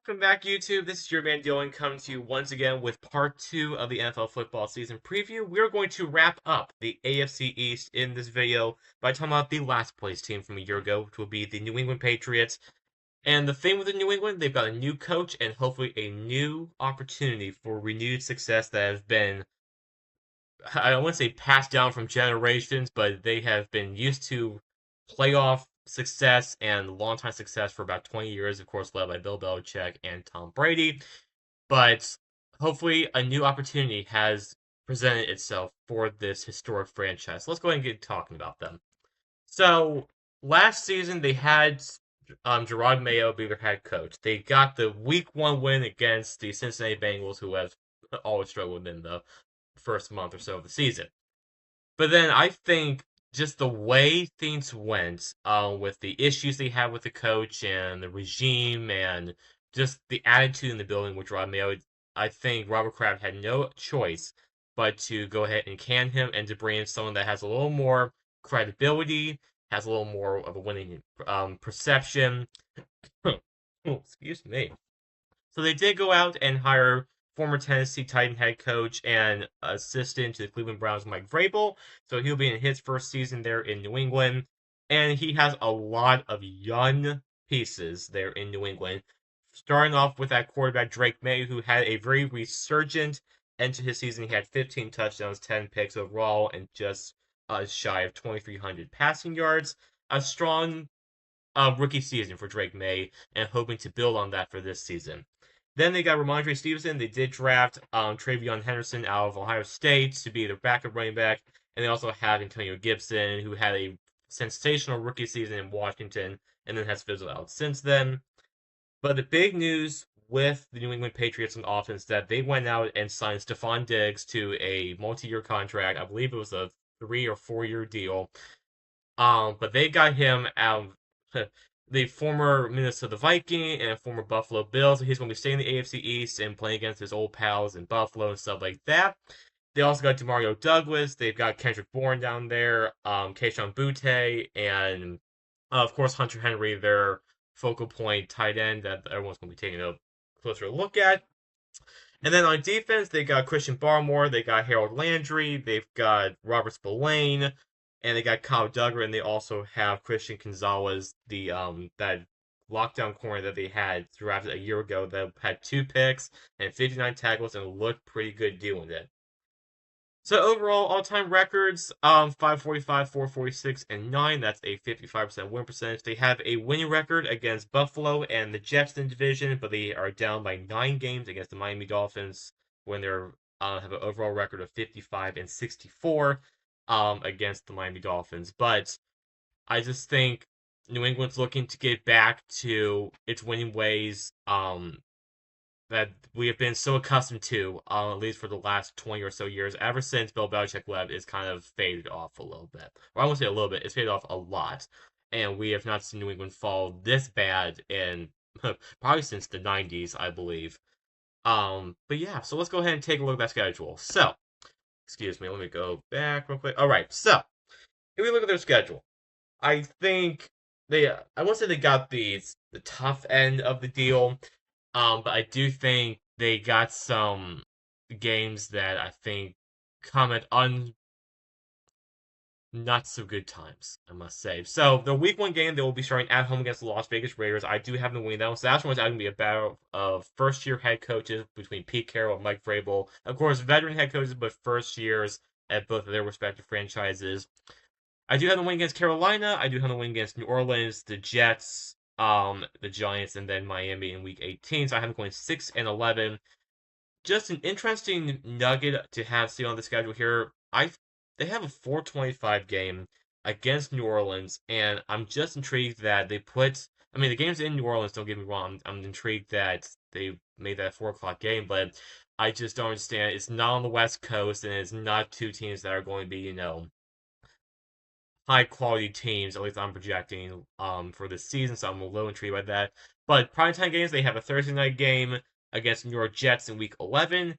Welcome back, YouTube. This is your man Dylan coming to you once again with part 2 of the NFL football season preview. We're going to wrap up the AFC East in this video by talking about the last place team from a year ago, which will be the New England Patriots. And the thing with the New England, they've got a new coach and hopefully a new opportunity for renewed success that has been, I don't want to say passed down from generations, but they have been used to playoff success and long-time success for about 20 years, of course, led by Bill Belichick and Tom Brady. But hopefully, a new opportunity has presented itself for this historic franchise. Let's go ahead and get talking about them. So, last season, they had Gerard Mayo be their head coach. They got the Week 1 win against the Cincinnati Bengals, who have always struggled in the first month or so of the season. But then I think just the way things went, with the issues they had with the coach and the regime and just the attitude in the building with Rod Mayo, I think Robert Kraft had no choice but to go ahead and can him and to bring in someone that has a little more credibility, has a little more of a winning perception. Excuse me. So they did go out and hire former Tennessee Titan head coach and assistant to the Cleveland Browns, Mike Vrabel. So he'll be in his first season there in New England. And he has a lot of young pieces there in New England. Starting off with that quarterback, Drake May, who had a very resurgent end to his season. He had 15 touchdowns, 10 picks overall, and just shy of 2,300 passing yards. A strong rookie season for Drake May, and hoping to build on that for this season. Then they got Ramondre Stevenson. They did draft Travion Henderson out of Ohio State to be their backup running back. And they also have Antonio Gibson, who had a sensational rookie season in Washington and then has fizzled out since then. But the big news with the New England Patriots and offense that they went out and signed Stephon Diggs to a multi-year contract. I believe it was a 3 or 4 year deal. But they got him out the former Minnesota Viking and former Buffalo Bill, so he's going to be staying in the AFC East and playing against his old pals in Buffalo and stuff like that. They also got Demario Douglas. They've got Kendrick Bourne down there, Keishon Butte, and of course Hunter Henry, their focal point tight end that everyone's going to be taking a closer look at. And then on defense, they got Christian Barmore, they got Harold Landry, they've got Robert Spillane, and they got Kyle Duggar, and they also have Christian Gonzalez, the that lockdown corner that they had drafted a year ago that had 2 picks and 59 tackles and looked pretty good doing it. So overall, all-time records, 545, 446, and 9. That's a 55% win percentage. They have a winning record against Buffalo and the Jets in the division, but they are down by 9 games against the Miami Dolphins when they're have an overall record of 55 and 64 against the Miami Dolphins. But I just think New England's looking to get back to its winning ways, that we have been so accustomed to, at least for the last 20 or so years, ever since Bill Belichick left, is kind of faded off a little bit. Or I won't say a little bit, it's faded off a lot. And we have not seen New England fall this bad in probably since the 90s, I believe. But yeah, so let's go ahead and take a look at that schedule. So, excuse me, let me go back real quick. All right, so if we look at their schedule, I think I won't say they got the tough end of the deal, but I do think they got some games that I think come at not so good times, I must say. So the week 1 game, they will be starting at home against the Las Vegas Raiders. I do have them winning that one. So that's one's going to be a battle of first-year head coaches between Pete Carroll and Mike Vrabel. Of course, veteran head coaches, but first years at both of their respective franchises. I do have them win against Carolina. I do have them win against New Orleans, the Jets, the Giants, and then Miami in week 18. So I have them going 6-11. Just an interesting nugget to have seen on the schedule here. They have a 425 game against New Orleans, and I'm just intrigued that they put. I mean, the game's in New Orleans. Don't get me wrong. I'm intrigued that they made that 4 o'clock game, but I just don't understand. It's not on the West Coast, and it's not two teams that are going to be, high quality teams. At least I'm projecting for this season, so I'm a little intrigued by that. But primetime games, they have a Thursday night game against New York Jets in week 11.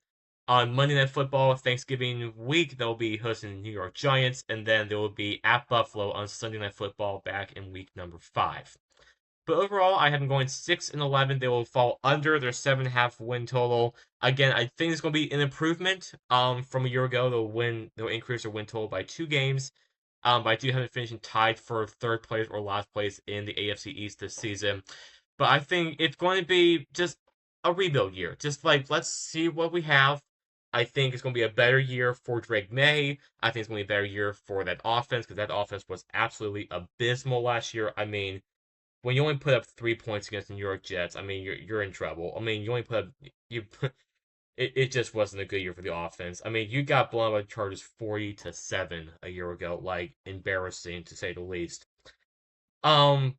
On Monday Night Football, Thanksgiving week, they'll be hosting the New York Giants, and then they will be at Buffalo on Sunday Night Football back in week number 5. But overall, I have them going 6-11. They will fall under their 7.5 win total. Again, I think it's going to be an improvement from a year ago. They'll increase their win total by 2 games. But I do have them finishing tied for third place or last place in the AFC East this season. But I think it's going to be just a rebuild year. Just like, let's see what we have. I think it's going to be a better year for Drake May. I think it's going to be a better year for that offense because that offense was absolutely abysmal last year. I mean, when you only put up 3 points against the New York Jets, I mean, you're in trouble. I mean, you only put up you. It just wasn't a good year for the offense. I mean, you got blown by the Chargers 40-7 a year ago, like embarrassing to say the least. Um,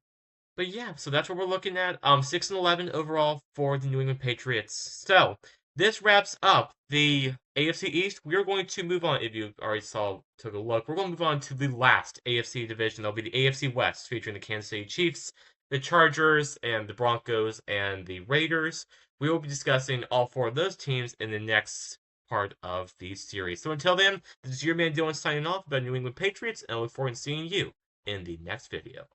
but yeah, so that's what we're looking at. 6-11 overall for the New England Patriots. So this wraps up the AFC East. We are going to move on. If you already took a look, we're going to move on to the last AFC division. That'll be the AFC West, featuring the Kansas City Chiefs, the Chargers, and the Broncos and the Raiders. We will be discussing all four of those teams in the next part of the series. So until then, this is your man Dylan signing off about New England Patriots, and I look forward to seeing you in the next video.